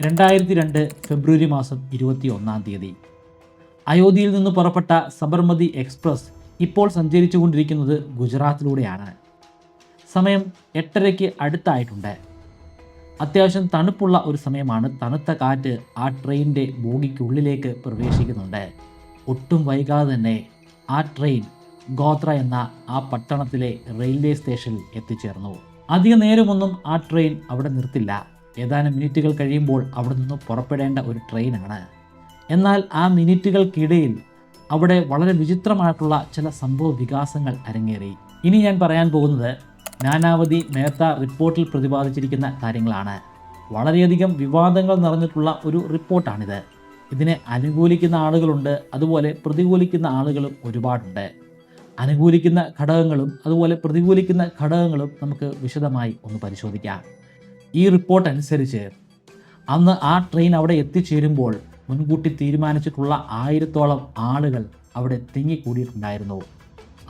2002 ഫെബ്രുവരി മാസം 21 അയോധ്യയിൽ നിന്ന് പുറപ്പെട്ട സബർമതി എക്സ്പ്രസ് ഇപ്പോൾ സഞ്ചരിച്ചുകൊണ്ടിരിക്കുന്നത് ഗുജറാത്തിലൂടെയാണ്. സമയം 8:30 അടുത്തായിട്ടുണ്ട്. അത്യാവശ്യം തണുപ്പുള്ള ഒരു സമയമാണ്. തണുത്ത കാറ്റ് ആ ട്രെയിനിൻ്റെ ബോഗിക്കുള്ളിലേക്ക് പ്രവേശിക്കുന്നുണ്ട്. ഒട്ടും വൈകാതെ തന്നെ ആ ട്രെയിൻ ഗോത്ര എന്ന ആ പട്ടണത്തിലെ റെയിൽവേ സ്റ്റേഷനിൽ എത്തിച്ചേർന്നു. അധിക നേരമൊന്നും ആ ട്രെയിൻ അവിടെ നിർത്തില്ല. ഏതാനും മിനിറ്റുകൾ കഴിയുമ്പോൾ അവിടെ നിന്ന് പുറപ്പെടേണ്ട ഒരു ട്രെയിനാണ്. എന്നാൽ ആ മിനിറ്റുകൾക്കിടയിൽ അവിടെ വളരെ വിചിത്രമായിട്ടുള്ള ചില സംഭവ വികാസങ്ങൾ അരങ്ങേറി. ഇനി ഞാൻ പറയാൻ പോകുന്നത് നാനാവതി മേത്ത റിപ്പോർട്ടിൽ പ്രതിപാദിച്ചിരിക്കുന്ന കാര്യങ്ങളാണ്. വളരെയധികം വിവാദങ്ങൾ നിറഞ്ഞിട്ടുള്ള ഒരു റിപ്പോർട്ടാണിത്. ഇതിനെ അനുകൂലിക്കുന്ന ആളുകളുണ്ട്, അതുപോലെ പ്രതികൂലിക്കുന്ന ആളുകളും ഒരുപാടുണ്ട്. അനുകൂലിക്കുന്ന ഘടകങ്ങളും അതുപോലെ പ്രതികൂലിക്കുന്ന ഘടകങ്ങളും നമുക്ക് വിശദമായി ഒന്ന് പരിശോധിക്കാം. ഈ റിപ്പോർട്ട് അനുസരിച്ച് അന്ന് ആ ട്രെയിൻ അവിടെ എത്തിച്ചേരുമ്പോൾ മുൻകൂട്ടി തീരുമാനിച്ചിട്ടുള്ള 1000-ഓളം ആളുകൾ അവിടെ തിങ്ങിക്കൂടിയിട്ടുണ്ടായിരുന്നു.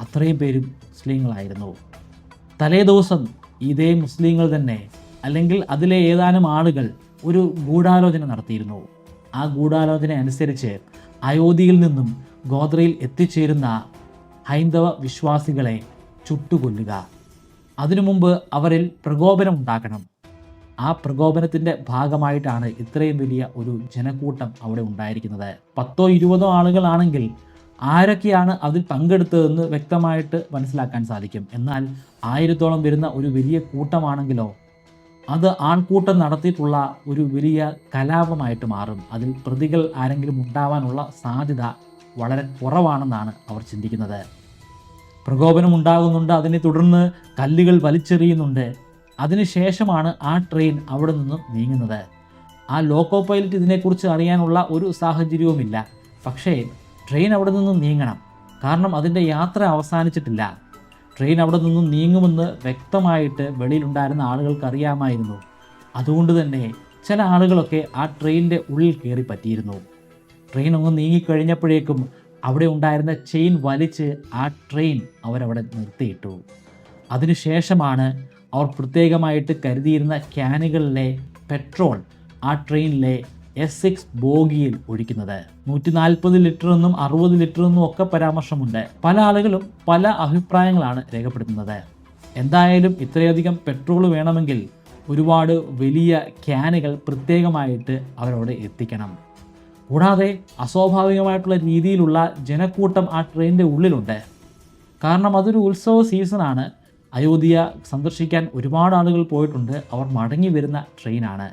അത്രയും പേരും മുസ്ലിങ്ങളായിരുന്നു. തലേ ദിവസം ഇതേ മുസ്ലിങ്ങൾ തന്നെ അല്ലെങ്കിൽ അതിലെ ഏതാനും ആളുകൾ ഒരു ഗൂഢാലോചന നടത്തിയിരുന്നു. ആ ഗൂഢാലോചന അനുസരിച്ച് അയോധ്യയിൽ നിന്നും ഗോത്രയിൽ എത്തിച്ചേരുന്ന ഹൈന്ദവ വിശ്വാസികളെ ചുട്ടുകൊല്ലുക. അതിനു മുമ്പ് അവരിൽ പ്രകോപനം ഉണ്ടാക്കണം. ആ പ്രകോപനത്തിൻ്റെ ഭാഗമായിട്ടാണ് ഇത്രയും വലിയ ഒരു ജനക്കൂട്ടം അവിടെ ഉണ്ടായിരിക്കുന്നത്. 10-20 ആളുകളാണെങ്കിൽ ആരൊക്കെയാണ് അതിൽ പങ്കെടുത്തതെന്ന് വ്യക്തമായിട്ട് മനസ്സിലാക്കാൻ സാധിക്കും. എന്നാൽ 1000-ഓളം വരുന്ന ഒരു വലിയ കൂട്ടമാണെങ്കിലോ അത് ആൾക്കൂട്ടം നടത്തിയിട്ടുള്ള ഒരു വലിയ കലാപമായിട്ട് മാറും. അതിൽ പ്രതികൾ ആരെങ്കിലും ഉണ്ടാവാനുള്ള സാധ്യത വളരെ കുറവാണെന്നാണ് അവർ ചിന്തിക്കുന്നത്. പ്രകോപനം ഉണ്ടാകുന്നുണ്ട്, അതിനെ തുടർന്ന് കല്ലുകൾ വലിച്ചെറിയുന്നുണ്ട്. അതിനുശേഷമാണ് ആ ട്രെയിൻ അവിടെ നിന്നും നീങ്ങുന്നത്. ആ ലോക്കോ പൈലറ്റ് ഇതിനെക്കുറിച്ച് അറിയാനുള്ള ഒരു സാഹചര്യവുമില്ല. പക്ഷേ ട്രെയിൻ അവിടെ നിന്നും നീങ്ങണം, കാരണം അതിൻ്റെ യാത്ര അവസാനിച്ചിട്ടില്ല. ട്രെയിൻ അവിടെ നിന്നും നീങ്ങുമെന്ന് വ്യക്തമായിട്ട് വെളിയിലുണ്ടായിരുന്ന ആളുകൾക്ക് അറിയാമായിരുന്നു. അതുകൊണ്ട് തന്നെ ചില ആളുകളൊക്കെ ആ ട്രെയിനിൻ്റെ ഉള്ളിൽ കയറി പറ്റിയിരുന്നു. ട്രെയിൻ ഒന്ന് നീങ്ങിക്കഴിഞ്ഞപ്പോഴേക്കും അവിടെ ഉണ്ടായിരുന്ന ചെയിൻ വലിച്ച് ആ ട്രെയിൻ അവരവിടെ നിർത്തിയിട്ടു. അതിനുശേഷമാണ് അവർ പ്രത്യേകമായിട്ട് കരുതിയിരുന്ന ക്യാനുകളിലെ പെട്രോൾ ആ ട്രെയിനിലെ S6 ബോഗിയിൽ ഒഴിക്കുന്നത്. 140 ലിറ്റർ എന്നും 60 ലിറ്റർ എന്നും ഒക്കെ പരാമർശമുണ്ട്. പല ആളുകളും പല അഭിപ്രായങ്ങളാണ് രേഖപ്പെടുത്തുന്നത്. എന്തായാലും ഇത്രയധികം പെട്രോൾ വേണമെങ്കിൽ ഒരുപാട് വലിയ ക്യാനുകൾ പ്രത്യേകമായിട്ട് അവരവിടെ എത്തിക്കണം. കൂടാതെ അസ്വാഭാവികമായിട്ടുള്ള രീതിയിലുള്ള ജനക്കൂട്ടം ആ ട്രെയിനിൻ്റെ ഉള്ളിലുണ്ട്. കാരണം അതൊരു ഉത്സവ സീസണാണ്. അയോധ്യ സന്ദർശിക്കാൻ ഒരുപാട് ആളുകൾ പോയിട്ടുണ്ട്. അവർ മടങ്ങി വരുന്ന ട്രെയിനാണ്.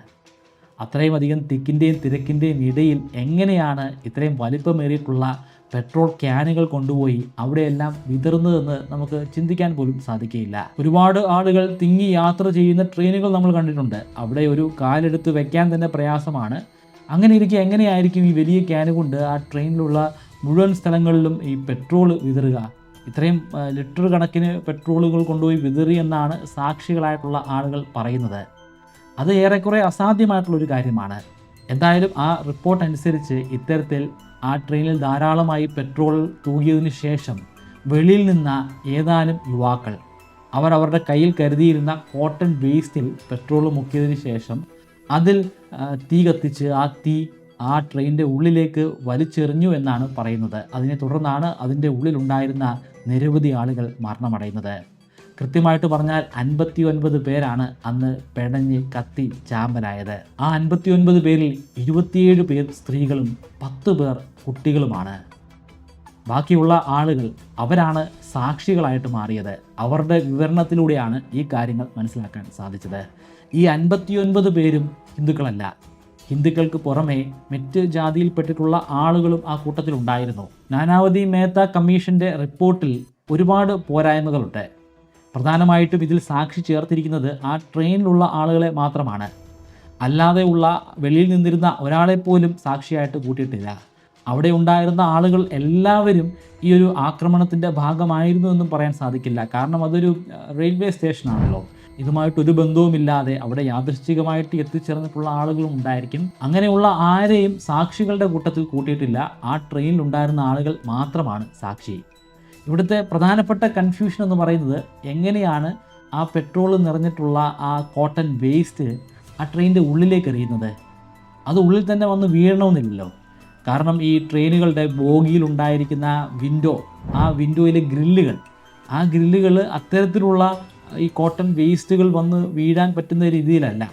അത്രയും അധികം തിക്കിൻ്റെയും തിരക്കിൻ്റെയും ഇടയിൽ എങ്ങനെയാണ് ഇത്രയും വലിപ്പമേറിയിട്ടുള്ള പെട്രോൾ ക്യാനുകൾ കൊണ്ടുപോയി അവിടെയെല്ലാം വിതറുന്നതെന്ന് നമുക്ക് ചിന്തിക്കാൻ പോലും സാധിക്കുകയില്ല. ഒരുപാട് ആളുകൾ തിങ്ങി യാത്ര ചെയ്യുന്ന ട്രെയിനുകൾ നമ്മൾ കണ്ടിട്ടുണ്ട്. അവിടെ ഒരു കാലെടുത്ത് വയ്ക്കാൻ തന്നെ പ്രയാസമാണ്. അങ്ങനെ ഇരിക്കെ എങ്ങനെയായിരിക്കും ഈ വലിയ ക്യാന് കൊണ്ട് ആ ട്രെയിനിലുള്ള മുഴുവൻ സ്ഥലങ്ങളിലും ഈ പെട്രോൾ വിതറുക? ഇത്രയും ലിറ്റർ കണക്കിന് പെട്രോളുകൾ കൊണ്ടുപോയി വിതറി എന്നാണ് സാക്ഷികളായിട്ടുള്ള ആളുകൾ പറയുന്നത്. അത് ഏറെക്കുറെ അസാധ്യമായിട്ടുള്ളൊരു കാര്യമാണ്. എന്തായാലും ആ റിപ്പോർട്ട് അനുസരിച്ച് ഇത്തരത്തിൽ ആ ട്രെയിനിൽ ധാരാളമായി പെട്രോൾ തൂകിയതിനു ശേഷം വെളിയിൽ നിന്ന ഏതാനും യുവാക്കൾ അവർ അവരുടെ കയ്യിൽ കരുതിയിരുന്ന കോട്ടൺ വേസ്റ്റിൽ പെട്രോൾ മുക്കിയതിന് ശേഷം അതിൽ തീ കത്തിച്ച് ആ തീ ആ ട്രെയിനിൻ്റെ ഉള്ളിലേക്ക് വലിച്ചെറിഞ്ഞു എന്നാണ് പറയുന്നത്. അതിനെ തുടർന്നാണ് അതിൻ്റെ ഉള്ളിലുണ്ടായിരുന്ന നിരവധി ആളുകൾ മരണമടയുന്നത്. കൃത്യമായിട്ട് പറഞ്ഞാൽ 59 പേരാണ് അന്ന് പെടഞ്ഞ് കത്തി ചാമ്പലായത്. ആ 59 പേരിൽ 27 പേർ സ്ത്രീകളും 10 പേർ കുട്ടികളുമാണ്. ബാക്കിയുള്ള ആളുകൾ അവരാണ് സാക്ഷികളായിട്ട് മാറിയത്. അവരുടെ വിവരണത്തിലൂടെയാണ് ഈ കാര്യങ്ങൾ മനസ്സിലാക്കാൻ സാധിച്ചത്. ഈ 59 പേരും ഹിന്ദുക്കളല്ല. ഹിന്ദുക്കൾക്ക് പുറമെ മറ്റ് ജാതിയിൽപ്പെട്ടിട്ടുള്ള ആളുകളും ആ കൂട്ടത്തിലുണ്ടായിരുന്നു. നാനാവതി മേത്ത കമ്മീഷൻ്റെ റിപ്പോർട്ടിൽ ഒരുപാട് പോരായ്മകളുണ്ട്. പ്രധാനമായിട്ടും ഇതിൽ സാക്ഷി ചേർത്തിരിക്കുന്നത് ആ ട്രെയിനിലുള്ള ആളുകളെ മാത്രമാണ്. അല്ലാതെയുള്ള വെളിയിൽ നിന്നിരുന്ന ഒരാളെപ്പോലും സാക്ഷിയായിട്ട് കൂട്ടിയിട്ടില്ല. അവിടെ ഉണ്ടായിരുന്ന ആളുകൾ എല്ലാവരും ഈ ഒരു ആക്രമണത്തിൻ്റെ ഭാഗമായിരുന്നു എന്നും പറയാൻ സാധിക്കില്ല. കാരണം അതൊരു റെയിൽവേ സ്റ്റേഷനാണല്ലോ. ഇതുമായിട്ടൊരു ബന്ധവുമില്ലാതെ അവിടെ യാദൃശ്ചികമായിട്ട് എത്തിച്ചേർന്നിട്ടുള്ള ആളുകളും ഉണ്ടായിരിക്കും. അങ്ങനെയുള്ള ആരെയും സാക്ഷികളുടെ കൂട്ടത്തിൽ കൂട്ടിയിട്ടില്ല. ആ ട്രെയിനിലുണ്ടായിരുന്ന ആളുകൾ മാത്രമാണ് സാക്ഷി. ഇവിടുത്തെ പ്രധാനപ്പെട്ട കൺഫ്യൂഷൻ എന്ന് പറയുന്നത് എങ്ങനെയാണ് ആ പെട്രോൾ നിറഞ്ഞിട്ടുള്ള ആ കോട്ടൺ വേസ്റ്റ് ആ ട്രെയിനിൻ്റെ ഉള്ളിലേക്ക് എറിയുന്നത്? അത് ഉള്ളിൽ തന്നെ വന്ന് വീഴണമെന്നില്ലല്ലോ. കാരണം ഈ ട്രെയിനുകളുടെ ബോഗിയിലുണ്ടായിരിക്കുന്ന ആ വിൻഡോയിലെ ആ ഗ്രില്ലുകൾ അത്തരത്തിലുള്ള ഈ കോട്ടൺ വേസ്റ്റുകൾ വന്ന് വീഴാൻ പറ്റുന്ന രീതിയിലല്ല.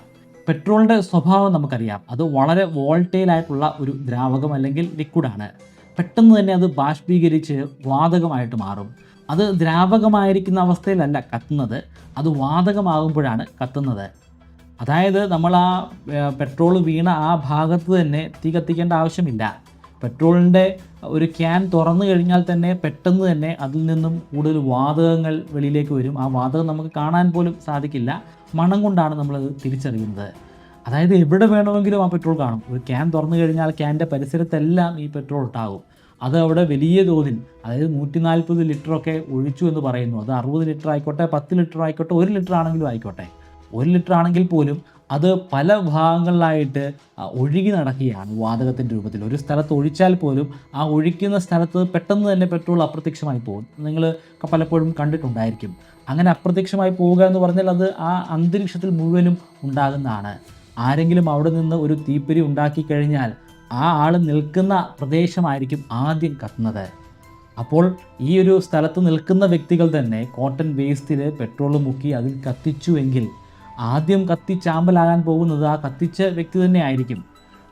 പെട്രോളിൻ്റെ സ്വഭാവം നമുക്കറിയാം, അത് വളരെ വോൾട്ടൈലായിട്ടുള്ള ഒരു ദ്രാവകം അല്ലെങ്കിൽ ലിക്വിഡാണ്. പെട്ടെന്ന് തന്നെ അത് ബാഷ്പീകരിച്ച് വാതകമായിട്ട് മാറും. അത് ദ്രാവകമായിരിക്കുന്ന അവസ്ഥയിലല്ല കത്തുന്നത്, അത് വാതകമാകുമ്പോഴാണ് കത്തുന്നത്. അതായത് നമ്മൾ പെട്രോൾ വീണ ആ ഭാഗത്ത് തന്നെ തീ കത്തിക്കേണ്ട ആവശ്യമില്ല. പെട്രോളിൻ്റെ ഒരു ക്യാൻ തുറന്നു കഴിഞ്ഞാൽ തന്നെ പെട്ടെന്ന് തന്നെ അതിൽ നിന്നും കൂടുതൽ വാതകങ്ങൾ വെളിയിലേക്ക് വരും. ആ വാതകം നമുക്ക് കാണാൻ പോലും സാധിക്കില്ല, മണം കൊണ്ടാണ് നമ്മളത് തിരിച്ചറിയുന്നത്. അതായത് എവിടെ വേണമെങ്കിലും ആ പെട്രോൾ കാണും. ഒരു ക്യാൻ തുറന്നു കഴിഞ്ഞാൽ ക്യാൻ്റെ പരിസരത്തെല്ലാം ഈ പെട്രോൾ ഉണ്ടാകും. അത് അവിടെ വലിയ തോതിൽ, അതായത് 140 ലിറ്ററൊക്കെ ഒഴിച്ചു എന്ന് പറയുന്നു. അത് 60 ലിറ്റർ ആയിക്കോട്ടെ, 10 ലിറ്റർ ആയിക്കോട്ടെ, 1 ലിറ്റർ ആണെങ്കിലും ആയിക്കോട്ടെ. 1 ലിറ്റർ ആണെങ്കിൽ പോലും അത് പല ഭാഗങ്ങളിലായിട്ട് ഒഴുകി നടക്കുകയാണ് വാതകത്തിൻ്റെ രൂപത്തിൽ. ഒരു സ്ഥലത്ത് ഒഴിച്ചാൽ പോലും ആ ഒഴിക്കുന്ന സ്ഥലത്ത് പെട്ടെന്ന് തന്നെ പെട്രോൾ അപ്രത്യക്ഷമായി പോകും. നിങ്ങൾ പലപ്പോഴും കണ്ടിട്ടുണ്ടായിരിക്കും. അങ്ങനെ അപ്രത്യക്ഷമായി പോവുക എന്ന് പറഞ്ഞാൽ അത് ആ അന്തരീക്ഷത്തിൽ മുഴുവനും ഉണ്ടാകുന്നതാണ്. ആരെങ്കിലും അവിടെ നിന്ന് ഒരു തീപ്പൊരി ഉണ്ടാക്കി കഴിഞ്ഞാൽ ആ ആൾ നിൽക്കുന്ന പ്രദേശമായിരിക്കും ആദ്യം കത്തുന്നത്. അപ്പോൾ ഈ ഒരു സ്ഥലത്ത് നിൽക്കുന്ന വ്യക്തികൾ തന്നെ കോട്ടൺ വേസ്റ്റിൽ പെട്രോൾ മുക്കി അതിൽ കത്തിച്ചുവെങ്കിൽ ആദ്യം കത്തിച്ചാമ്പലാകാൻ പോകുന്നത് ആ കത്തിച്ച വ്യക്തി തന്നെ ആയിരിക്കും.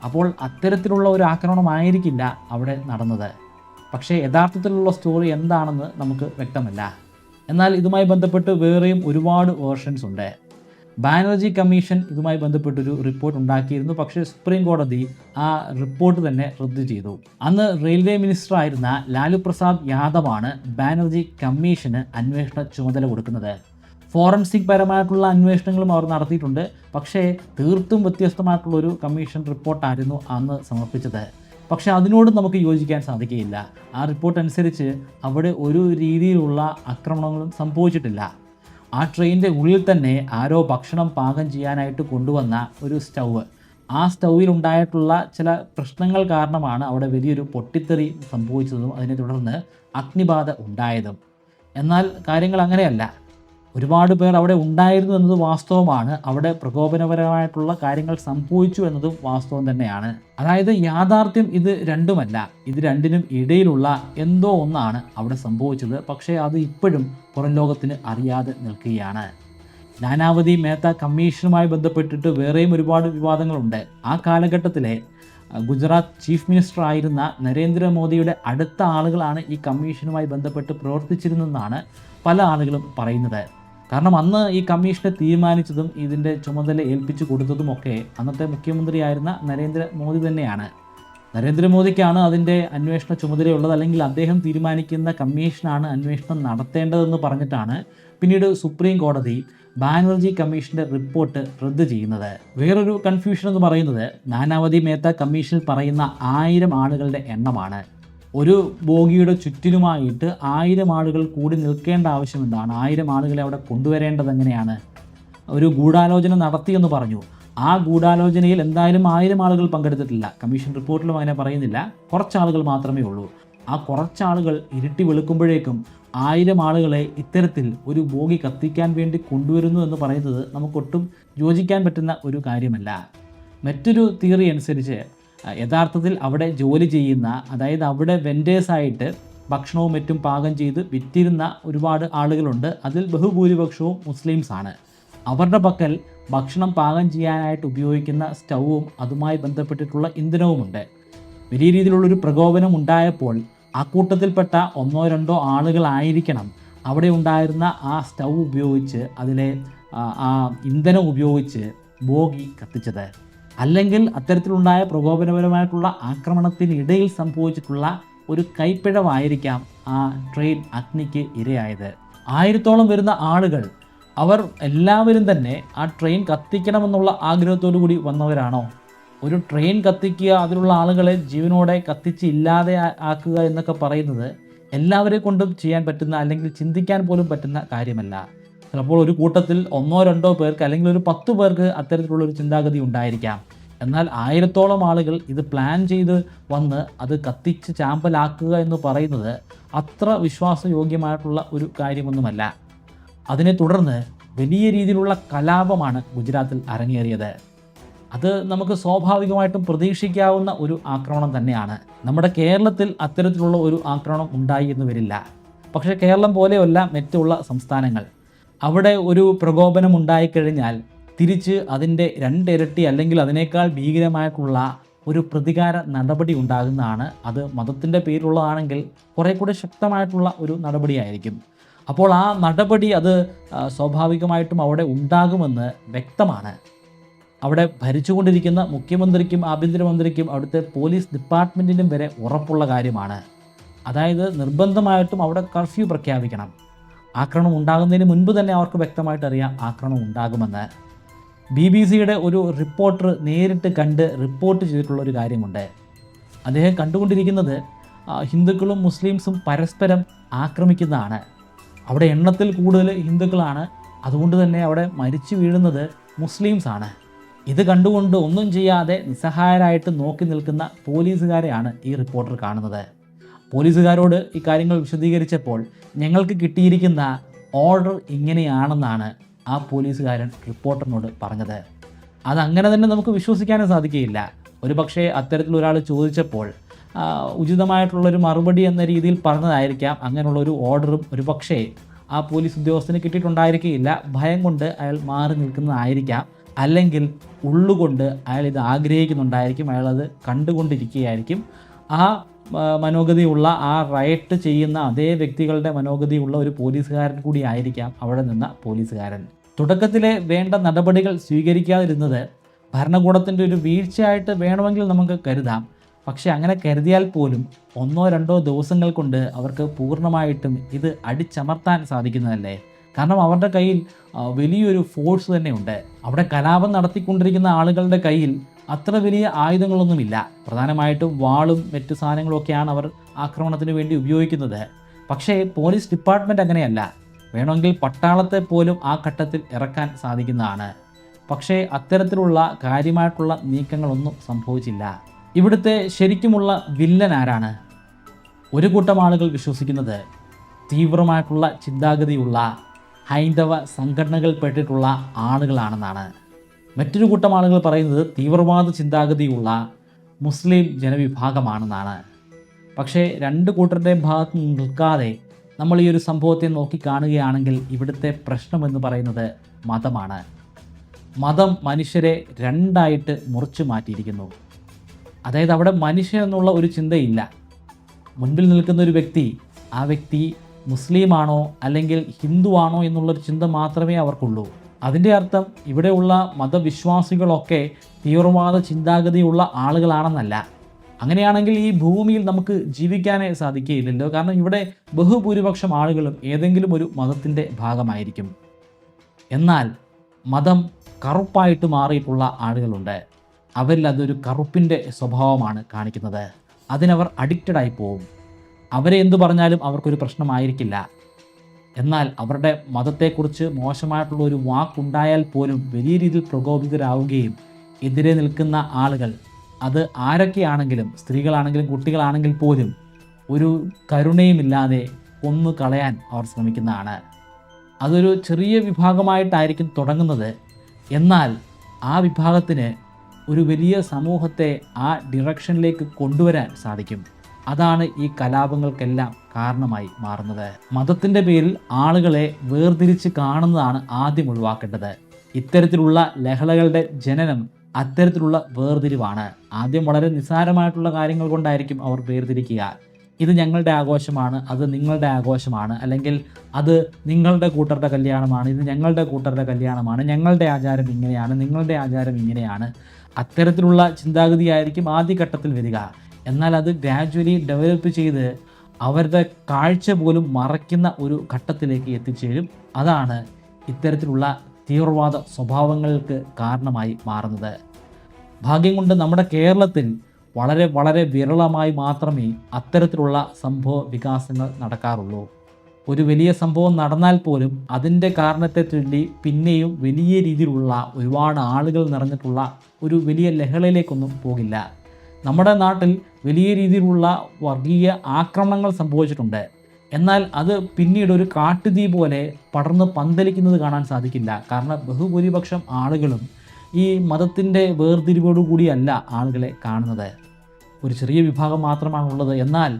അപ്പോൾ അത്തരത്തിലുള്ള ഒരു ആക്രമണമായിരിക്കില്ല അവിടെ നടന്നത്. പക്ഷേ യഥാർത്ഥത്തിലുള്ള സ്റ്റോറി എന്താണെന്ന് നമുക്ക് വ്യക്തമല്ല. എന്നാൽ ഇതുമായി ബന്ധപ്പെട്ട് വേറെയും ഒരുപാട് വേർഷൻസ് ഉണ്ട്. ബാനർജി കമ്മീഷൻ ഇതുമായി ബന്ധപ്പെട്ടൊരു റിപ്പോർട്ട് ഉണ്ടാക്കിയിരുന്നു. പക്ഷേ സുപ്രീം കോടതി ആ റിപ്പോർട്ട് തന്നെ റദ്ദു ചെയ്തു. അന്ന് റെയിൽവേ മിനിസ്റ്റർ ആയിരുന്ന ലാലു പ്രസാദ് യാദവാണ് ബാനർജി കമ്മീഷന് അന്വേഷണ ചുമതല കൊടുക്കുന്നത്. ഫോറൻസിക് പരമായിട്ടുള്ള അന്വേഷണങ്ങളും അവർ നടത്തിയിട്ടുണ്ട്. പക്ഷേ തീർത്തും വ്യത്യസ്തമായിട്ടുള്ളൊരു കമ്മീഷൻ റിപ്പോർട്ടായിരുന്നു അന്ന് സമർപ്പിച്ചത്. പക്ഷേ അതിനോട് നമുക്ക് യോജിക്കാൻ സാധിക്കുകയില്ല. ആ റിപ്പോർട്ട് അനുസരിച്ച് അവിടെ ഒരു രീതിയിലുള്ള ആക്രമണങ്ങളും സംഭവിച്ചിട്ടില്ല. ആ ട്രെയിനിൻ്റെ ഉള്ളിൽ തന്നെ ആരോ ഭക്ഷണം പാകം ചെയ്യാനായിട്ട് കൊണ്ടുവന്ന ഒരു സ്റ്റൗവ്, ആ സ്റ്റൗവിലുണ്ടായിട്ടുള്ള ചില പ്രശ്നങ്ങൾ കാരണമാണ് അവിടെ വലിയൊരു പൊട്ടിത്തെറി സംഭവിച്ചതും അതിനെ തുടർന്ന് അഗ്നിബാധ ഉണ്ടായതും. എന്നാൽ കാര്യങ്ങൾ അങ്ങനെയല്ല. ഒരുപാട് പേർ അവിടെ ഉണ്ടായിരുന്നു എന്നത് വാസ്തവമാണ്. അവിടെ പ്രകോപനപരമായിട്ടുള്ള കാര്യങ്ങൾ സംഭവിച്ചു എന്നതും വാസ്തവം തന്നെയാണ്. അതായത് യാഥാർത്ഥ്യം ഇത് രണ്ടുമല്ല, ഇത് രണ്ടിനും ഇടയിലുള്ള എന്തോ ഒന്നാണ് അവിടെ സംഭവിച്ചത്. പക്ഷേ അത് ഇപ്പോഴും പുറം ലോകത്തിന് അറിയാതെ നിൽക്കുകയാണ്. നാനാവതി മേത്ത കമ്മീഷനുമായി ബന്ധപ്പെട്ടിട്ട് വേറെയും ഒരുപാട് വിവാദങ്ങളുണ്ട്. ആ കാലഘട്ടത്തിലെ ഗുജറാത്ത് ചീഫ് മിനിസ്റ്റർ ആയിരുന്ന നരേന്ദ്രമോദിയുടെ അടുത്ത ആളുകളാണ് ഈ കമ്മീഷനുമായി ബന്ധപ്പെട്ട് പ്രവർത്തിച്ചിരുന്നെന്നാണ് പല ആളുകളും പറയുന്നത്. കാരണം അന്ന് ഈ കമ്മീഷനെ തീരുമാനിച്ചതും ഇതിൻ്റെ ചുമതല ഏൽപ്പിച്ചു കൊടുത്തതുമൊക്കെ അന്നത്തെ മുഖ്യമന്ത്രിയായിരുന്ന നരേന്ദ്രമോദി തന്നെയാണ്. നരേന്ദ്രമോദിക്കാണ് അതിൻ്റെ അന്വേഷണ ചുമതലയുള്ളത്, അല്ലെങ്കിൽ അദ്ദേഹം തീരുമാനിക്കുന്ന കമ്മീഷനാണ് അന്വേഷണം നടത്തേണ്ടതെന്ന് പറഞ്ഞിട്ടാണ് പിന്നീട് സുപ്രീം കോടതി ബാനർജി കമ്മീഷൻ്റെ റിപ്പോർട്ട് റദ്ദ് ചെയ്യുന്നത്. വേറൊരു കൺഫ്യൂഷൻ എന്ന് പറയുന്നത് നാനാവതി മേത്ത കമ്മീഷനിൽ പറയുന്ന 1000 ആളുകളുടെ എണ്ണമാണ്. ഒരു ബോഗിയുടെ ചുറ്റിനുമായിട്ട് 1000 ആളുകൾ കൂടി നിൽക്കേണ്ട ആവശ്യമെന്താണ്? 1000 ആളുകളെ അവിടെ കൊണ്ടുവരേണ്ടത് എങ്ങനെയാണ്? ഒരു ഗൂഢാലോചന നടത്തിയെന്ന് പറഞ്ഞു. ആ ഗൂഢാലോചനയിൽ എന്തായാലും 1000 ആളുകൾ പങ്കെടുത്തിട്ടില്ല. കമ്മീഷൻ റിപ്പോർട്ടിലും അങ്ങനെ പറയുന്നില്ല. കുറച്ചാളുകൾ മാത്രമേ ഉള്ളൂ. ആ കുറച്ചാളുകൾ ഇരുട്ടി വെളുക്കുമ്പോഴേക്കും 1000 ആളുകളെ ഇത്തരത്തിൽ ഒരു ബോഗി കത്തിക്കാൻ വേണ്ടി കൊണ്ടുവരുന്നു എന്ന് പറയുന്നത് നമുക്കൊട്ടും യോജിക്കാൻ പറ്റുന്ന ഒരു കാര്യമല്ല. മറ്റൊരു തിയറി അനുസരിച്ച് യഥാർത്ഥത്തിൽ അവിടെ ജോലി ചെയ്യുന്ന, അതായത് അവിടെ വെൻഡേഴ്സായിട്ട് ഭക്ഷണവും മറ്റും പാകം ചെയ്ത് വിറ്റിരുന്ന ഒരുപാട് ആളുകളുണ്ട്. അതിൽ ബഹുഭൂരിപക്ഷവും മുസ്ലിംസാണ്. അവരുടെ പക്കൽ ഭക്ഷണം പാകം ചെയ്യാനായിട്ട് ഉപയോഗിക്കുന്ന സ്റ്റൗവും അതുമായി ബന്ധപ്പെട്ടിട്ടുള്ള ഇന്ധനവുമുണ്ട്. വലിയ രീതിയിലുള്ളൊരു പ്രകോപനം ഉണ്ടായപ്പോൾ ആ കൂട്ടത്തിൽപ്പെട്ട 1-2 ആളുകളായിരിക്കണം അവിടെ ഉണ്ടായിരുന്ന ആ സ്റ്റൗ ഉപയോഗിച്ച്, അതിലെ ആ ഇന്ധനം ഉപയോഗിച്ച് ബോഗി കത്തിച്ചത്. അല്ലെങ്കിൽ അത്തരത്തിലുണ്ടായ പ്രകോപനപരമായിട്ടുള്ള ആക്രമണത്തിനിടയിൽ സംഭവിച്ചിട്ടുള്ള ഒരു കൈപ്പിഴവായിരിക്കാം ആ ട്രെയിൻ അഗ്നിക്ക് ഇരയായത്. 1000-ഓളം വരുന്ന ആളുകൾ, അവർ എല്ലാവരും തന്നെ ആ ട്രെയിൻ കത്തിക്കണമെന്നുള്ള ആഗ്രഹത്തോടു കൂടി വന്നവരാണോ? ഒരു ട്രെയിൻ കത്തിക്കുക, അതിലുള്ള ആളുകളെ ജീവനോടെ കത്തിച്ച് ഇല്ലാതെ ആക്കുക എന്നൊക്കെ പറയുന്നത് എല്ലാവരെ കൊണ്ടും ചെയ്യാൻ പറ്റുന്ന, അല്ലെങ്കിൽ ചിന്തിക്കാൻ പോലും പറ്റുന്ന കാര്യമല്ല. ചിലപ്പോൾ ഒരു കൂട്ടത്തിൽ 1-2 പേർക്ക്, അല്ലെങ്കിൽ ഒരു 10 പേർക്ക് അത്തരത്തിലുള്ളൊരു ചിന്താഗതി ഉണ്ടായിരിക്കാം. എന്നാൽ 1000-ഓളം ആളുകൾ ഇത് പ്ലാൻ ചെയ്ത് വന്ന് അത് കത്തിച്ച് ചാമ്പലാക്കുക എന്ന് പറയുന്നത് അത്ര വിശ്വാസയോഗ്യമായിട്ടുള്ള ഒരു കാര്യമൊന്നുമല്ല. അതിനെ തുടർന്ന് വലിയ രീതിയിലുള്ള കലാപമാണ് ഗുജറാത്തിൽ അരങ്ങേറിയത്. അത് നമുക്ക് സ്വാഭാവികമായിട്ടും പ്രതീക്ഷിക്കാവുന്ന ഒരു ആക്രമണം തന്നെയാണ്. നമ്മുടെ കേരളത്തിൽ അത്തരത്തിലുള്ള ഒരു ആക്രമണം ഉണ്ടായി എന്ന് വരില്ല. പക്ഷേ കേരളം പോലെയല്ല മറ്റുള്ള സംസ്ഥാനങ്ങൾ. അവിടെ ഒരു പ്രകോപനം ഉണ്ടായിക്കഴിഞ്ഞാൽ തിരിച്ച് അതിൻ്റെ രണ്ടിരട്ടി അല്ലെങ്കിൽ അതിനേക്കാൾ ഭീകരമായിട്ടുള്ള ഒരു പ്രതികാര നടപടി ഉണ്ടാകുന്നതാണ്. അത് മതത്തിൻ്റെ പേരിലുള്ളതാണെങ്കിൽ കുറേ കൂടി ശക്തമായിട്ടുള്ള ഒരു നടപടിയായിരിക്കും. അപ്പോൾ ആ നടപടി അത് സ്വാഭാവികമായിട്ടും അവിടെ ഉണ്ടാകുമെന്ന് വ്യക്തമാണ്. അവിടെ ഭരിച്ചുകൊണ്ടിരിക്കുന്ന മുഖ്യമന്ത്രിക്കും ആഭ്യന്തരമന്ത്രിക്കും അവിടുത്തെ പോലീസ് ഡിപ്പാർട്ട്മെൻറ്റിനും വരെ ഉറപ്പുള്ള കാര്യമാണ്. അതായത് നിർബന്ധമായിട്ടും അവിടെ കർഫ്യൂ പ്രഖ്യാപിക്കണം. ആക്രമണം ഉണ്ടാകുന്നതിന് മുൻപ് തന്നെ അവർക്ക് വ്യക്തമായിട്ട് അറിയാം ആക്രമണം ഉണ്ടാകുമെന്ന്. BBC-യുടെ ഒരു റിപ്പോർട്ടർ നേരിട്ട് കണ്ട് റിപ്പോർട്ട് ചെയ്തിട്ടുള്ള ഒരു കാര്യമുണ്ട്. അദ്ദേഹം കണ്ടുകൊണ്ടിരിക്കുന്നത് ഹിന്ദുക്കളും മുസ്ലിംസും പരസ്പരം ആക്രമിക്കുന്നതാണ്. അവിടെ എണ്ണത്തിൽ കൂടുതൽ ഹിന്ദുക്കളാണ്, അതുകൊണ്ട് തന്നെ അവിടെ മരിച്ചു വീഴുന്നത് മുസ്ലിംസാണ്. ഇത് കണ്ടുകൊണ്ട് ഒന്നും ചെയ്യാതെ നിസ്സഹായരായിട്ട് നോക്കി നിൽക്കുന്ന പോലീസുകാരെയാണ് ഈ റിപ്പോർട്ടർ കാണുന്നത്. പോലീസുകാരോട് ഈ കാര്യങ്ങൾ വിശദീകരിച്ചപ്പോൾ ഞങ്ങൾക്ക് കിട്ടിയിരിക്കുന്ന ഓർഡർ ഇങ്ങനെയാണെന്നാണ് ആ പോലീസുകാരൻ റിപ്പോർട്ടറിനോട് പറഞ്ഞത്. അതങ്ങനെ തന്നെ നമുക്ക് വിശ്വസിക്കാനും സാധിക്കുകയില്ല. ഒരു പക്ഷേ അത്തരത്തിലൊരാൾ ചോദിച്ചപ്പോൾ ഉചിതമായിട്ടുള്ളൊരു മറുപടി എന്ന രീതിയിൽ പറഞ്ഞതായിരിക്കാം. അങ്ങനെയുള്ളൊരു ഓർഡറും ഒരു പക്ഷേ ആ പോലീസ് ഉദ്യോഗസ്ഥന് കിട്ടിയിട്ടുണ്ടായിരിക്കുകയില്ല. ഭയം കൊണ്ട് അയാൾ മാറി നിൽക്കുന്നതായിരിക്കാം. അല്ലെങ്കിൽ ഉള്ളുകൊണ്ട് അയാൾ ഇത് ആഗ്രഹിക്കുന്നുണ്ടായിരിക്കും. അയാളത് കണ്ടുകൊണ്ടിരിക്കുകയായിരിക്കും. ആ മനോഗതിയുള്ള, ആ റൈറ്റ് ചെയ്യുന്ന അതേ വ്യക്തികളുടെ മനോഗതിയുള്ള ഒരു പോലീസുകാരൻ കൂടി ആയിരിക്കാം അവിടെ നിന്ന പോലീസുകാരൻ. തുടക്കത്തിലെ വേണ്ട നടപടികൾ സ്വീകരിക്കാതിരുന്നത് ഭരണകൂടത്തിൻ്റെ ഒരു വീഴ്ചയായിട്ട് വേണമെങ്കിൽ നമുക്ക് കരുതാം. പക്ഷേ അങ്ങനെ കരുതിയാൽ പോലും 1-2 ദിവസങ്ങൾ കൊണ്ട് അവർക്ക് പൂർണ്ണമായിട്ടും ഇത് അടിച്ചമർത്താൻ സാധിക്കുന്നതല്ലേ. കാരണം അവരുടെ കയ്യിൽ വലിയൊരു ഫോഴ്സ് തന്നെയുണ്ട്. അവിടെ കലാപം നടത്തിക്കൊണ്ടിരിക്കുന്ന ആളുകളുടെ കയ്യിൽ അത്ര വലിയ ആയുധങ്ങളൊന്നുമില്ല. പ്രധാനമായിട്ടും വാളും മറ്റു സാധനങ്ങളൊക്കെയാണ് അവർ ആക്രമണത്തിന് വേണ്ടി ഉപയോഗിക്കുന്നത്. പക്ഷേ പോലീസ് ഡിപ്പാർട്ട്മെൻറ്റ് അങ്ങനെയല്ല. വേണമെങ്കിൽ പട്ടാളത്തെ പോലും ആ ഘട്ടത്തിൽ ഇറക്കാൻ സാധിക്കുന്നതാണ്. പക്ഷേ അത്തരത്തിലുള്ള കാര്യമായിട്ടുള്ള നീക്കങ്ങളൊന്നും സംഭവിച്ചില്ല. ഇവിടുത്തെ ശരിക്കുമുള്ള വില്ലൻ ആരാണ്? ഒരു കൂട്ടം ആളുകൾ വിശ്വസിക്കുന്നത് തീവ്രമായിട്ടുള്ള ചിന്താഗതിയുള്ള ഹൈന്ദവ സംഘടനകൾപ്പെട്ടിട്ടുള്ള ആളുകളാണെന്നാണ്. മറ്റൊരു കൂട്ടം ആളുകൾ പറയുന്നത് തീവ്രവാദ ചിന്താഗതിയുള്ള മുസ്ലിം ജനവിഭാഗമാണെന്നാണ്. പക്ഷേ രണ്ട് കൂട്ടരുടെയും ഭാഗത്ത് നിൽക്കാതെ നമ്മൾ ഈ ഒരു സംഭവത്തെ നോക്കിക്കാണുകയാണെങ്കിൽ ഇവിടുത്തെ പ്രശ്നമെന്ന് പറയുന്നത് മതമാണ്. മതം മനുഷ്യരെ രണ്ടായിട്ട് മുറിച്ചു മാറ്റിയിരിക്കുന്നു. അതായത് അവിടെ മനുഷ്യൻ എന്നുള്ള ഒരു ചിന്തയില്ല. മുൻപിൽ നിൽക്കുന്ന ഒരു വ്യക്തി, ആ വ്യക്തി മുസ്ലിമാണോ അല്ലെങ്കിൽ ഹിന്ദുവാണോ എന്നുള്ളൊരു ചിന്ത മാത്രമേ അവർക്കുള്ളൂ. അതിൻ്റെ അർത്ഥം ഇവിടെയുള്ള മതവിശ്വാസികളൊക്കെ തീവ്രവാദ ചിന്താഗതിയുള്ള ആളുകളാണെന്നല്ല. അങ്ങനെയാണെങ്കിൽ ഈ ഭൂമിയിൽ നമുക്ക് ജീവിക്കാനേ സാധിക്കുകയില്ലല്ലോ. കാരണം ഇവിടെ ബഹുഭൂരിപക്ഷം ആളുകളും ഏതെങ്കിലും ഒരു മതത്തിൻ്റെ ഭാഗമായിരിക്കും. എന്നാൽ മതം കറുപ്പായിട്ട് മാറിയിട്ടുള്ള ആളുകളുണ്ട്. അവരിൽ അതൊരു കറുപ്പിൻ്റെ സ്വഭാവമാണ് കാണിക്കുന്നത്. അതിനവർ അഡിക്റ്റഡായി പോവും. അവരെ എന്തു പറഞ്ഞാലും അവർക്കൊരു പ്രശ്നമായിരിക്കില്ല. എന്നാൽ അവരുടെ മതത്തെക്കുറിച്ച് മോശമായിട്ടുള്ള ഒരു വാക്കുണ്ടായാൽ പോലും വലിയ രീതിയിൽ പ്രകോപിതരാവുകയും എതിരെ നിൽക്കുന്ന ആളുകൾ, അത് ആരൊക്കെയാണെങ്കിലും, സ്ത്രീകളാണെങ്കിലും കുട്ടികളാണെങ്കിൽ പോലും ഒരു കരുണയുമില്ലാതെ കൊന്നു കളയാൻ അവർ ശ്രമിക്കുന്നതാണ്. അതൊരു ചെറിയ വിഭാഗമായിട്ടായിരിക്കും തുടങ്ങുന്നത്. എന്നാൽ ആ വിഭാഗത്തിന് ഒരു വലിയ സമൂഹത്തെ ആ ഡിറക്ഷനിലേക്ക് കൊണ്ടുവരാൻ സാധിക്കും. അതാണ് ഈ കലാപങ്ങൾക്കെല്ലാം കാരണമായി മാറുന്നത്. മതത്തിൻ്റെ പേരിൽ ആളുകളെ വേർതിരിച്ച് കാണുന്നതാണ് ആദ്യം ഒഴിവാക്കേണ്ടത്. ഇത്തരത്തിലുള്ള ലഹളകളുടെ ജനനം അത്തരത്തിലുള്ള വേർതിരിവാണ്. ആദ്യം വളരെ നിസ്സാരമായിട്ടുള്ള കാര്യങ്ങൾ കൊണ്ടായിരിക്കും അവർ വേർതിരിക്കുക. ഇത് ഞങ്ങളുടെ ആഘോഷമാണ്, അത് നിങ്ങളുടെ ആഘോഷമാണ്, അല്ലെങ്കിൽ അത് നിങ്ങളുടെ കൂട്ടരുടെ കല്യാണമാണ്, ഇത് ഞങ്ങളുടെ കൂട്ടരുടെ കല്യാണമാണ്, ഞങ്ങളുടെ ആചാരം ഇങ്ങനെയാണ്, നിങ്ങളുടെ ആചാരം ഇങ്ങനെയാണ്. അത്തരത്തിലുള്ള ചിന്താഗതിയായിരിക്കും ആദ്യഘട്ടത്തിൽ വരിക. എന്നാൽ അത് ഗ്രാജുവലി ഡെവലപ്പ് ചെയ്ത് അവരുടെ കാഴ്ച പോലും മറയ്ക്കുന്ന ഒരു ഘട്ടത്തിലേക്ക് എത്തിച്ചേരും. അതാണ് ഇത്തരത്തിലുള്ള തീവ്രവാദ സ്വഭാവങ്ങൾക്ക് കാരണമായി മാറുന്നത്. ഭാഗ്യം കൊണ്ട് നമ്മുടെ കേരളത്തിൽ വളരെ വളരെ വിരളമായി മാത്രമേ അത്തരത്തിലുള്ള സംഭവ വികാസങ്ങൾ നടക്കാറുള്ളൂ. ഒരു വലിയ സംഭവം നടന്നാൽ പോലും അതിൻ്റെ കാരണത്തെ ചൊല്ലി പിന്നെയും വലിയ രീതിയിലുള്ള ഒരുപാട് ആളുകൾ നിറഞ്ഞിട്ടുള്ള ഒരു വലിയ ലഹളയിലേക്കൊന്നും പോകില്ല. നമ്മുടെ നാട്ടിൽ വലിയ രീതിയിലുള്ള വർഗീയ ആക്രമണങ്ങൾ സംഭവിച്ചിട്ടുണ്ട്. എന്നാൽ അത് പിന്നീട് ഒരു കാട്ടുതീ പോലെ പടർന്ന് പന്തലിക്കുന്നത് കാണാൻ സാധിക്കില്ല. കാരണം ബഹുഭൂരിപക്ഷം ആളുകളും ഈ മതത്തിൻ്റെ വേർതിരിവോടുകൂടിയല്ല ആളുകളെ കാണുന്നത്. ഒരു ചെറിയ വിഭാഗം മാത്രമാണുള്ളത്. എന്നാൽ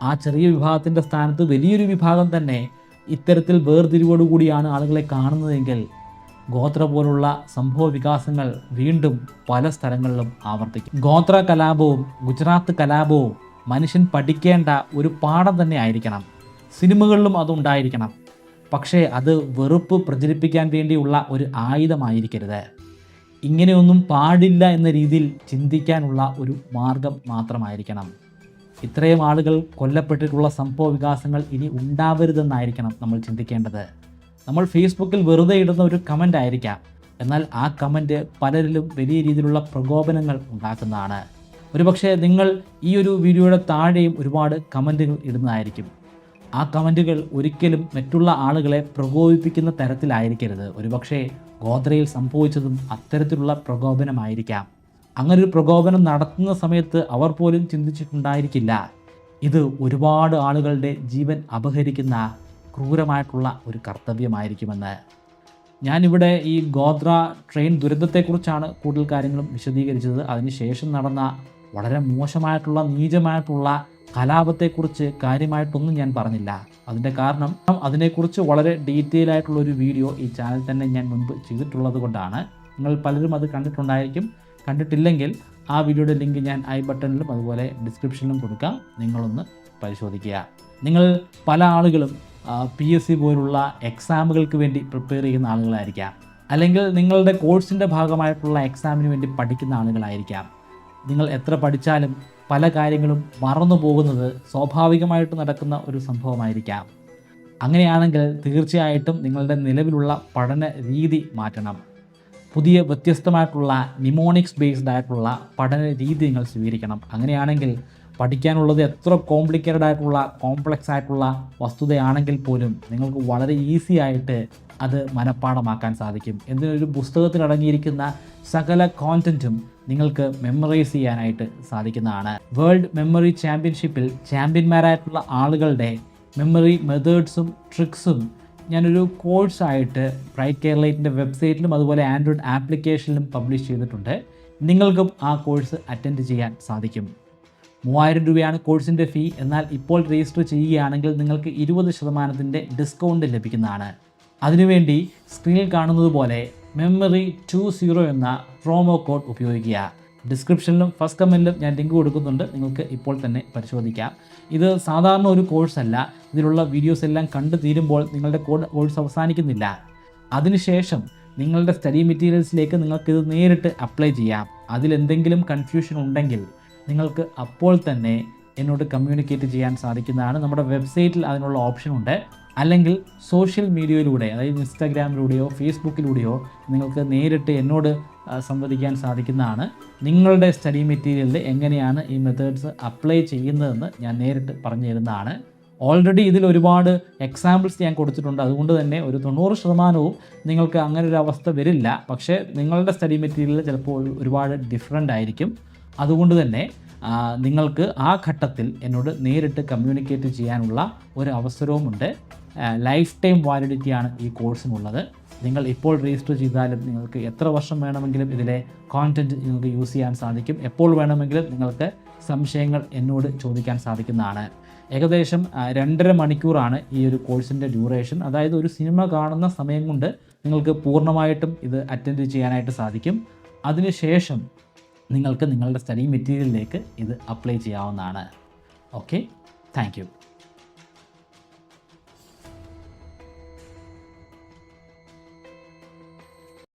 ആ ചെറിയ വിഭാഗത്തിൻ്റെ സ്ഥാനത്ത് വലിയൊരു വിഭാഗം തന്നെ ഇത്തരത്തിൽ വേർതിരിവോടുകൂടിയാണ് ആളുകളെ കാണുന്നതെങ്കിൽ ഗോത്ര പോലുള്ള സംഭവ വികാസങ്ങൾ വീണ്ടും പല സ്ഥലങ്ങളിലും ആവർത്തിക്കും. ഗോത്ര കലാപവും ഗുജറാത്ത് കലാപവും മനുഷ്യൻ പഠിക്കേണ്ട ഒരു പാഠം തന്നെ ആയിരിക്കണം. സിനിമകളിലും അതുണ്ടായിരിക്കണം. പക്ഷേ അത് വെറുപ്പ് പ്രചരിപ്പിക്കാൻ വേണ്ടിയുള്ള ഒരു ആയുധമായിരിക്കരുത്. ഇങ്ങനെയൊന്നും പാടില്ല എന്ന രീതിയിൽ ചിന്തിക്കാനുള്ള ഒരു മാർഗം മാത്രമായിരിക്കണം. ഇത്രയും ആളുകൾ കൊല്ലപ്പെട്ടിട്ടുള്ള സംഭവ വികാസങ്ങൾ ഇനി ഉണ്ടാവരുതെന്നായിരിക്കണം നമ്മൾ ചിന്തിക്കേണ്ടത്. നമ്മൾ ഫേസ്ബുക്കിൽ വെറുതെ ഇടുന്ന ഒരു കമൻ്റ് ആയിരിക്കാം, എന്നാൽ ആ കമൻറ്റ് പലരിലും വലിയ രീതിയിലുള്ള പ്രകോപനങ്ങൾ ഉണ്ടാക്കുന്നതാണ്. ഒരുപക്ഷെ നിങ്ങൾ ഈ ഒരു വീഡിയോയുടെ താഴെയും ഒരുപാട് കമൻറ്റുകൾ ഇടുന്നതായിരിക്കും. ആ കമൻറ്റുകൾ ഒരിക്കലും മറ്റുള്ള ആളുകളെ പ്രകോപിപ്പിക്കുന്ന തരത്തിലായിരിക്കരുത്. ഒരുപക്ഷെ ഗോത്രയിൽ സംഭവിച്ചതും അത്തരത്തിലുള്ള പ്രകോപനമായിരിക്കാം. അങ്ങനൊരു പ്രകോപനം നടത്തുന്ന സമയത്ത് അവർ പോലും ചിന്തിച്ചിട്ടുണ്ടായിരിക്കില്ല ഇത് ഒരുപാട് ആളുകളുടെ ജീവൻ അപഹരിക്കുന്ന ക്രൂരമായിട്ടുള്ള ഒരു കർത്തവ്യമായിരിക്കുമെന്ന്. ഞാനിവിടെ ഈ ഗോത്ര ട്രെയിൻ ദുരന്തത്തെക്കുറിച്ചാണ് കൂടുതൽ കാര്യങ്ങളും വിശദീകരിച്ചത്. അതിനുശേഷം നടന്ന വളരെ മോശമായിട്ടുള്ള നീചമായിട്ടുള്ള കലാപത്തെക്കുറിച്ച് കാര്യമായിട്ടൊന്നും ഞാൻ പറഞ്ഞില്ല. അതിൻ്റെ കാരണം അതിനെക്കുറിച്ച് വളരെ ഡീറ്റെയിൽ ആയിട്ടുള്ളൊരു വീഡിയോ ഈ ചാനൽ തന്നെ ഞാൻ മുൻപ് ചെയ്തിട്ടുള്ളത് കൊണ്ടാണ്. നിങ്ങൾ പലരും അത് കണ്ടിട്ടുണ്ടായിരിക്കും. കണ്ടിട്ടില്ലെങ്കിൽ ആ വീഡിയോയുടെ ലിങ്ക് ഞാൻ ഐ ബട്ടണിലും അതുപോലെ ഡിസ്ക്രിപ്ഷനിലും കൊടുക്കാം. നിങ്ങളൊന്ന് പരിശോധിക്കുക. നിങ്ങൾ പല ആളുകളും PSC പോലുള്ള എക്സാമുകൾക്ക് വേണ്ടി പ്രിപ്പയർ ചെയ്യുന്ന ആളുകളായിരിക്കാം, അല്ലെങ്കിൽ നിങ്ങളുടെ കോഴ്സിൻ്റെ ഭാഗമായിട്ടുള്ള എക്സാമിന് വേണ്ടി പഠിക്കുന്ന ആളുകളായിരിക്കാം. നിങ്ങൾ എത്ര പഠിച്ചാലും പല കാര്യങ്ങളും മറന്നു പോകുന്നത് സ്വാഭാവികമായിട്ട് നടക്കുന്ന ഒരു സംഭവമായിരിക്കാം. അങ്ങനെയാണെങ്കിൽ തീർച്ചയായിട്ടും നിങ്ങളുടെ നിലവിലുള്ള പഠന രീതി മാറ്റണം. പുതിയ വ്യത്യസ്തമായിട്ടുള്ള നിമോണിക്സ് ബേസ്ഡ് ആയിട്ടുള്ള പഠന രീതി നിങ്ങൾ സ്വീകരിക്കണം. അങ്ങനെയാണെങ്കിൽ പഠിക്കാനുള്ളത് എത്ര കോംപ്ലിക്കേറ്റഡ് ആയിട്ടുള്ള കോംപ്ലക്സ് ആയിട്ടുള്ള വസ്തുതയാണെങ്കിൽ പോലും നിങ്ങൾക്ക് വളരെ ഈസി ആയിട്ട് അത് മനഃപ്പാഠമാക്കാൻ സാധിക്കും. എന്തിനൊരു പുസ്തകത്തിൽ അടങ്ങിയിരിക്കുന്ന സകല കോണ്ടൻറ്റും നിങ്ങൾക്ക് മെമ്മറൈസ് ചെയ്യാനായിട്ട് സാധിക്കുന്നതാണ്. വേൾഡ് മെമ്മറി ചാമ്പ്യൻഷിപ്പിൽ ചാമ്പ്യന്മാരായിട്ടുള്ള ആളുകളുടെ മെമ്മറി മെത്തേഡ്സും ട്രിക്സും ഞാനൊരു കോഴ്സായിട്ട് ബ്രൈറ്റ് കേരളൈറ്റിൻ്റെ വെബ്സൈറ്റിലും അതുപോലെ ആൻഡ്രോയിഡ് ആപ്ലിക്കേഷനിലും പബ്ലിഷ് ചെയ്തിട്ടുണ്ട്. നിങ്ങൾക്കും ആ കോഴ്സ് അറ്റൻഡ് ചെയ്യാൻ സാധിക്കും. 3000 രൂപയാണ് കോഴ്സിൻ്റെ ഫീ. എന്നാൽ ഇപ്പോൾ രജിസ്റ്റർ ചെയ്യുകയാണെങ്കിൽ നിങ്ങൾക്ക് 20% ഡിസ്കൗണ്ട് ലഭിക്കുന്നതാണ്. അതിനുവേണ്ടി സ്ക്രീനിൽ കാണുന്നത് പോലെ മെമ്മറി 20 എന്ന പ്രോമോ കോഡ് ഉപയോഗിക്കുക. ഡിസ്ക്രിപ്ഷനിലും ഫസ്റ്റ് കമൻറ്റിലും ഞാൻ ലിങ്ക് കൊടുക്കുന്നുണ്ട്. നിങ്ങൾക്ക് ഇപ്പോൾ തന്നെ പരിശോധിക്കാം. ഇത് സാധാരണ ഒരു കോഴ്സല്ല. ഇതിലുള്ള വീഡിയോസ് എല്ലാം കണ്ടു തീരുമ്പോൾ നിങ്ങളുടെ കോഴ്സ് അവസാനിക്കുന്നില്ല. അതിനുശേഷം നിങ്ങളുടെ സ്റ്റഡി മെറ്റീരിയൽസിലേക്ക് നിങ്ങൾക്കിത് നേരിട്ട് അപ്ലൈ ചെയ്യാം. അതിലെന്തെങ്കിലും കൺഫ്യൂഷൻ ഉണ്ടെങ്കിൽ നിങ്ങൾക്ക് അപ്പോൾ തന്നെ എന്നോട് കമ്മ്യൂണിക്കേറ്റ് ചെയ്യാൻ സാധിക്കുന്നതാണ്. നമ്മുടെ വെബ്സൈറ്റിൽ അതിനുള്ള ഓപ്ഷൻ ഉണ്ട്. അല്ലെങ്കിൽ സോഷ്യൽ മീഡിയയിലൂടെ, അതായത് ഇൻസ്റ്റാഗ്രാമിലൂടെയോ ഫേസ്ബുക്കിലൂടെയോ നിങ്ങൾക്ക് നേരിട്ട് എന്നോട് സംവദിക്കാൻ സാധിക്കുന്നതാണ്. നിങ്ങളുടെ സ്റ്റഡി മെറ്റീരിയലിൽ എങ്ങനെയാണ് ഈ മെത്തേഡ്സ് അപ്ലൈ ചെയ്യുന്നതെന്ന് ഞാൻ നേരിട്ട് പറഞ്ഞു തരുന്നതാണ്. ഓൾറെഡി ഇതിൽ ഒരുപാട് എക്സാമ്പിൾസ് ഞാൻ കൊടുത്തിട്ടുണ്ട്. അതുകൊണ്ട് തന്നെ ഒരു 90% നിങ്ങൾക്ക് അങ്ങനെ ഒരു അവസ്ഥ വരില്ല. പക്ഷേ നിങ്ങളുടെ സ്റ്റഡി മെറ്റീരിയൽ ചിലപ്പോൾ ഒരുപാട് ഡിഫറൻ്റ് ആയിരിക്കും. അതുകൊണ്ട് തന്നെ നിങ്ങൾക്ക് ആ ഘട്ടത്തിൽ എന്നോട് നേരിട്ട് കമ്മ്യൂണിക്കേറ്റ് ചെയ്യാനുള്ള ഒരു അവസരവുമുണ്ട്. ലൈഫ് ടൈം വാലിഡിറ്റിയാണ് ഈ കോഴ്സിനുള്ളത്. നിങ്ങൾ ഇപ്പോൾ രജിസ്റ്റർ ചെയ്താലും നിങ്ങൾക്ക് എത്ര വർഷം വേണമെങ്കിലും ഇതിലെ കോണ്ടൻറ്റ് നിങ്ങൾക്ക് യൂസ് ചെയ്യാൻ സാധിക്കും. എപ്പോൾ വേണമെങ്കിലും നിങ്ങൾക്ക് സംശയങ്ങൾ എന്നോട് ചോദിക്കാൻ സാധിക്കുന്നതാണ്. ഏകദേശം 2.5 മണിക്കൂറാണ് ഈ ഒരു കോഴ്സിൻ്റെ ഡ്യൂറേഷൻ. അതായത് ഒരു സിനിമ കാണുന്ന സമയം കൊണ്ട് നിങ്ങൾക്ക് പൂർണ്ണമായിട്ടും ഇത് അറ്റൻഡ് ചെയ്യാനായിട്ട് സാധിക്കും. അതിനുശേഷം നിങ്ങൾക്ക് നിങ്ങളുടെ സ്റ്റഡി മെറ്റീരിയലിലേക്ക് ഇത് അപ്ലൈ ചെയ്യാവുന്നതാണ്. Okay, thank you.